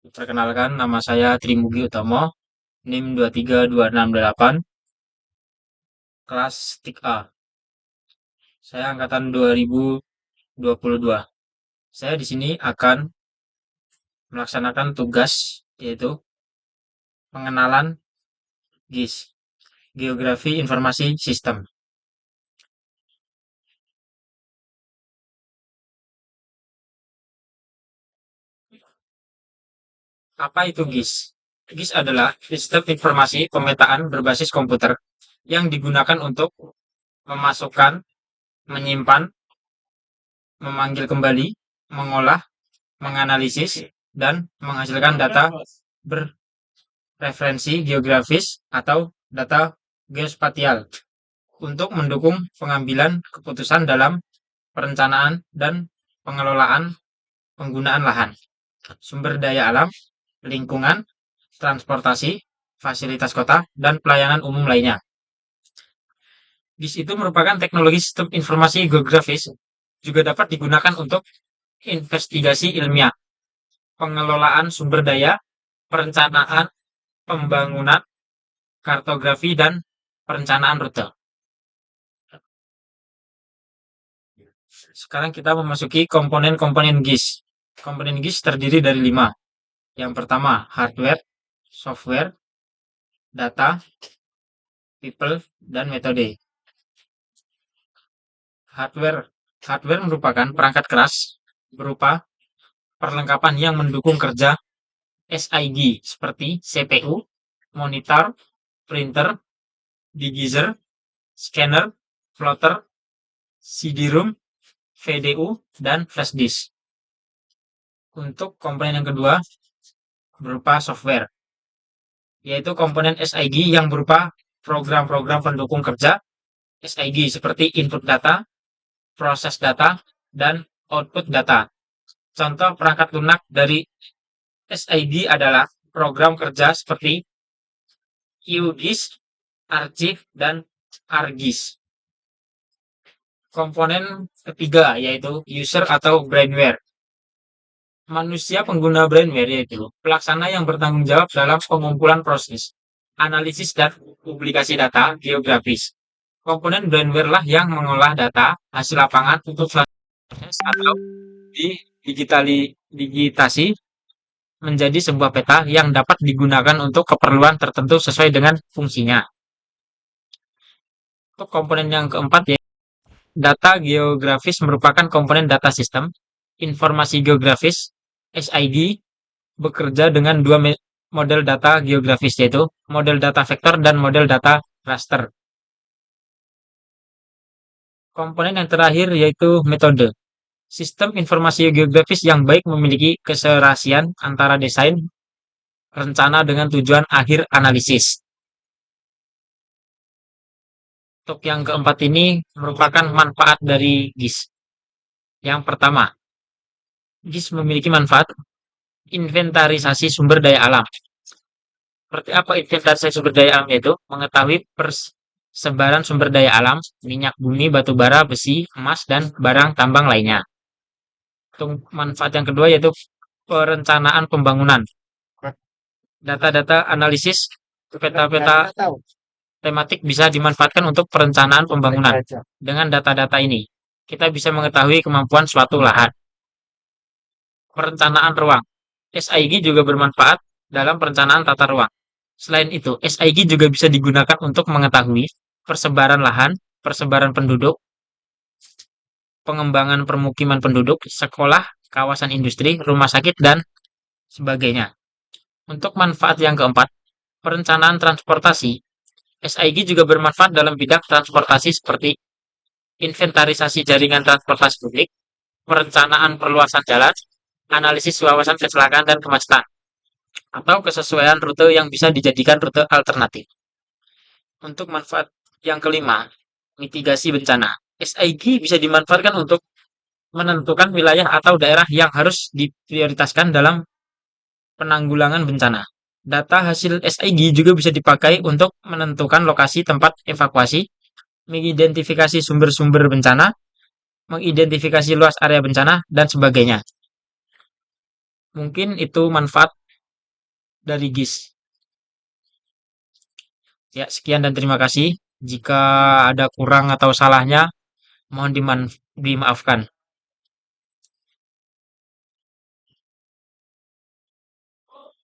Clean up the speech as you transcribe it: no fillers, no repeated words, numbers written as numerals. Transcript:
Perkenalkan, nama saya Trimugi Utomo, NIM 23268, kelas TIK A. Saya angkatan 2022. Saya di sini akan melaksanakan tugas, yaitu pengenalan GIS, Geografi Informasi Sistem. Apa itu GIS? GIS adalah sistem informasi pemetaan berbasis komputer yang digunakan untuk memasukkan, menyimpan, memanggil kembali, mengolah, menganalisis, dan menghasilkan data berreferensi geografis atau data geospasial untuk mendukung pengambilan keputusan dalam perencanaan dan pengelolaan penggunaan lahan, sumber daya alam, lingkungan, transportasi, fasilitas kota, dan pelayanan umum lainnya. GIS itu merupakan teknologi sistem informasi geografis, juga dapat digunakan untuk investigasi ilmiah, pengelolaan sumber daya, perencanaan pembangunan, kartografi, dan perencanaan rute. Sekarang kita memasuki komponen-komponen GIS. Komponen GIS terdiri dari 5. Yang pertama, hardware, software, data, people, dan metode. Hardware Hardware merupakan perangkat keras berupa perlengkapan yang mendukung kerja SIG seperti CPU, monitor, printer, degreaser, scanner, plotter, CD-ROM, VDU, dan flash disk. Untuk komponen yang kedua berupa software, yaitu komponen SIG yang berupa program-program pendukung kerja SIG seperti input data, proses data, dan output data. Contoh perangkat lunak dari SIG adalah program kerja seperti QGIS, ArcGIS, dan ArcGIS. Komponen ketiga yaitu user atau brainware. Manusia pengguna brainware yaitu pelaksana yang bertanggung jawab dalam pengumpulan proses, analisis, dan publikasi data geografis. Komponen brainware lah yang mengolah data hasil lapangan untuk proses atau digitasi menjadi sebuah peta yang dapat digunakan untuk keperluan tertentu sesuai dengan fungsinya. Untuk komponen yang keempat yaitu data geografis merupakan komponen data sistem informasi geografis SIG bekerja dengan dua model data geografis yaitu model data vektor dan model data raster. Komponen yang terakhir yaitu metode. Sistem informasi geografis yang baik memiliki keserasian antara desain, rencana dengan tujuan akhir analisis. Untuk yang keempat ini merupakan manfaat dari GIS. Yang pertama, GIS memiliki manfaat inventarisasi sumber daya alam. Seperti apa inventarisasi sumber daya alam yaitu mengetahui persebaran sumber daya alam, minyak bumi, batu bara, besi, emas, dan barang tambang lainnya. Untuk manfaat yang kedua yaitu perencanaan pembangunan. Data-data analisis peta-peta tematik bisa dimanfaatkan untuk perencanaan pembangunan. Dengan data-data ini, kita bisa mengetahui kemampuan suatu lahan. Perencanaan ruang. SIG juga bermanfaat dalam perencanaan tata ruang. Selain itu, SIG juga bisa digunakan untuk mengetahui persebaran lahan, persebaran penduduk, pengembangan permukiman penduduk, sekolah, kawasan industri, rumah sakit, dan sebagainya. Untuk manfaat yang keempat, perencanaan transportasi. SIG juga bermanfaat dalam bidang transportasi seperti inventarisasi jaringan transportasi publik, perencanaan perluasan jalan, analisis wawasan kecelakaan dan kemacetan, atau kesesuaian rute yang bisa dijadikan rute alternatif. Untuk manfaat yang kelima, mitigasi bencana. SIG bisa dimanfaatkan untuk menentukan wilayah atau daerah yang harus diprioritaskan dalam penanggulangan bencana. Data hasil SIG juga bisa dipakai untuk menentukan lokasi tempat evakuasi, mengidentifikasi sumber-sumber bencana, mengidentifikasi luas area bencana, dan sebagainya. Mungkin itu manfaat dari GIS. Ya, sekian dan terima kasih. Jika ada kurang atau salahnya, mohon dimaafkan.